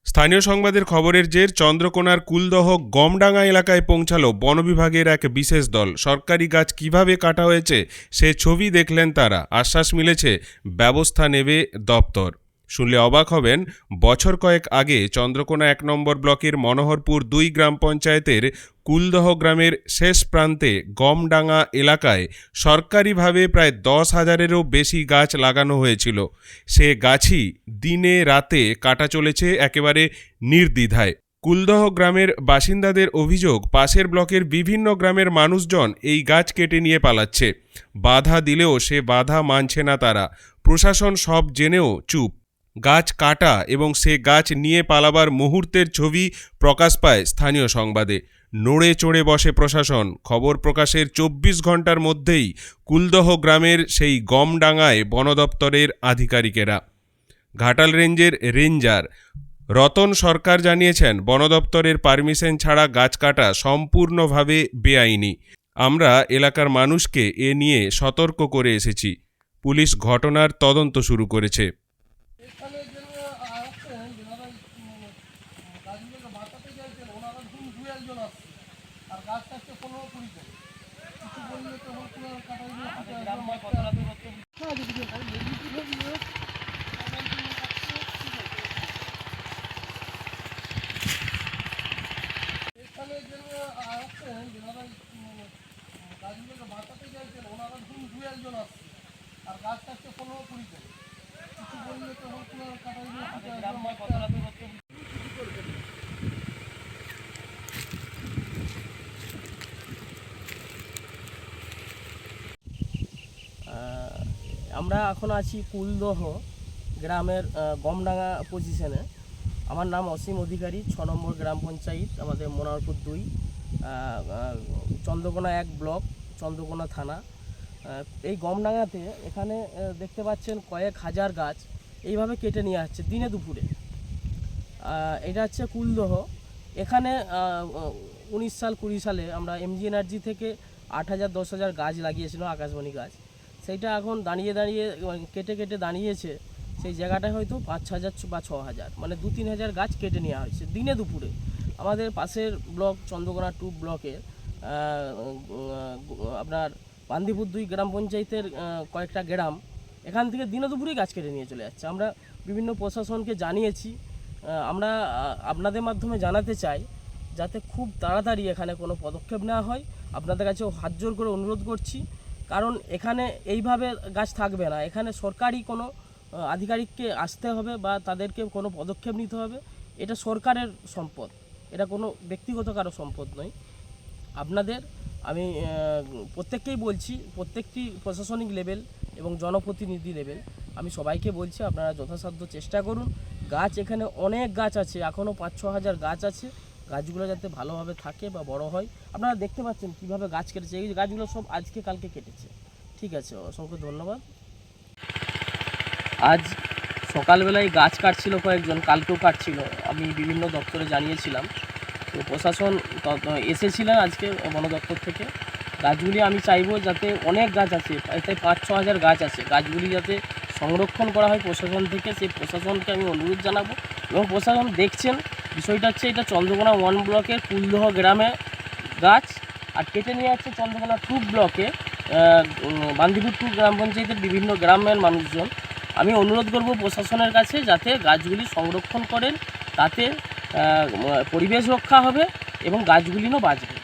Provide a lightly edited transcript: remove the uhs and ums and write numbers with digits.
স্থানীয় সংবাদের খবরের জের চন্দ্রকোনার কুলদহ গমডাঙ্গা এলাকায় পৌঁছালো বন বিভাগের এক বিশেষ দল। সরকারি গাছ কিভাবে কাটা হয়েছে সে ছবি দেখলেন তারা। আশ্বাস মিলেছে ব্যবস্থা নেবে দপ্তর। শুনলে অবাক হবেন, বছর কয়েক আগে চন্দ্রকোনা ১ নম্বর ব্লকের মনোহরপুর ২ গ্রাম পঞ্চায়েতের কুলদহ গ্রামের শেষ প্রান্তে গমডাঙ্গা এলাকায় সরকারিভাবে প্রায় ১০,০০০-এরও বেশি গাছ লাগানো হয়েছিল। সে গাছই দিনে রাতে কাটা চলেছে একেবারে নির্দ্বিধায়। কুলদহ গ্রামের বাসিন্দাদের অভিযোগ, পাশের ব্লকের বিভিন্ন গ্রামের মানুষজন এই গাছ কেটে নিয়ে পালাচ্ছে। বাধা দিলেও সে বাধা মানছে না তারা। প্রশাসন সব জেনেও চুপ। গাছ কাটা এবং সে গাছ নিয়ে পালাবার মুহূর্তের ছবি প্রকাশ পায় স্থানীয় সংবাদে। নড়ে চড়ে বসে প্রশাসন। খবর প্রকাশের ২৪ ঘন্টার মধ্যেই কুলদহ গ্রামের সেই গমডাঙ্গায় বন দপ্তরের আধিকারিকেরা। ঘাটাল রেঞ্জের রেঞ্জার রতন সরকার জানিয়েছেন, বন দপ্তরের পারমিশন ছাড়া গাছ কাটা সম্পূর্ণভাবে বেআইনি। আমরা এলাকার মানুষকে এ নিয়ে সতর্ক করে এসেছি। পুলিশ ঘটনার তদন্ত শুরু করেছে। আমরা এখন আছি কুলদহ গ্রামের গমডাঙ্গা পজিশনে। আমার নাম অসীম অধিকারী, ৬ নম্বর গ্রাম পঞ্চায়েত, আমাদের মনোহরপুর ২, চন্দ্রকোনা ১ ব্লক, চন্দ্রকোনা থানা। এই গমডাঙ্গাতে এখানে দেখতে পাচ্ছেন কয়েক হাজার গাছ এইভাবে কেটে নিয়ে আসছে দিনে দুপুরে। এটা হচ্ছে কুলদহ। এখানে ১৯ সাল ২০ সালে আমরা এমজি এনার্জি থেকে ৮,০০০ ১০,০০০ গাছ লাগিয়েছিল, আকাশমণি গাছ। সেইটা এখন দাঁড়িয়ে কেটে কেটে দাঁড়িয়েছে সেই জায়গাটায় হয়তো ৫,০০০ বা ৬,০০০, মানে ২-৩ হাজার গাছ কেটে নেওয়া হয়েছে দিনে দুপুরে। আমাদের পাশের ব্লক চন্দ্রকোনা ২ ব্লকের আপনার বান্দিপুর ২ গ্রাম পঞ্চায়েতের কয়েকটা গ্রাম এখান থেকে দিনে দুপুরেই গাছ কেটে নিয়ে চলে যাচ্ছে। আমরা বিভিন্ন প্রশাসনকে জানিয়েছি। আমরা আপনাদের মাধ্যমে জানাতে চাই যাতে খুব তাড়াতাড়ি এখানে কোনো পদক্ষেপ নেওয়া হয়। আপনাদের কাছেও হাত জোর করে অনুরোধ করছি, কারণ এখানে এইভাবে গাছ থাকবে না। এখানে সরকারি কোনো আধিকারিককে আসতে হবে বা তাদেরকে কোনো পদক্ষেপ নিতে হবে। এটা সরকারের সম্পদ, এটা কোনো ব্যক্তিগত কারো সম্পদ নয়। আপনাদের আমি প্রত্যেককেই বলছি, প্রত্যেকটি প্রশাসনিক লেভেল এবং জনপ্রতিনিধি লেভেল, আমি সবাইকে বলছি আপনারা যথাসাধ্য চেষ্টা করুন। গাছ এখানে অনেক গাছ আছে, এখনও ৫-৬ হাজার গাছ আছে। গাছগুলো যাতে ভালোভাবে থাকে বা বড় হয়। আপনারা দেখতে পাচ্ছেন কীভাবে গাছ কেটেছে, এই গাছগুলো সব আজকে কালকে কেটেছে। ঠিক আছে, অসংখ্য ধন্যবাদ। আজ সকালবেলায় গাছ কাটছিল কয়েকজন, কালকেও কাটছিল। আমি বিভিন্ন দপ্তরে জানিয়েছিলাম, তো প্রশাসন এসেছিলেন আজকে বন দপ্তর থেকে। গাছগুলি আমি চাইবো যাতে, অনেক গাছ আছে, প্রায় ৫-৬ হাজার গাছ আছে, গাছগুলি যাতে সংরক্ষণ করা হয় প্রশাসন থেকে। সেই প্রশাসনকে আমি অনুরোধ জানাবো। এবং প্রশাসন দেখছেন, বিষয়টা হচ্ছে এটা চন্দ্রকোনা ১ ব্লকের কুলদহ গ্রামে গাছ, আর কেটে নিয়ে যাচ্ছে চন্দ্রকোনা ২ ব্লকে বান্দিপুর ২ গ্রাম পঞ্চায়েতের বিভিন্ন গ্রামের মানুষজন। আমি অনুরোধ করব প্রশাসনের কাছে যাতে গাছগুলি সংরক্ষণ করেন, তাতে পরিবেশ রক্ষা হবে এবং গাছগুলিও বাঁচবে।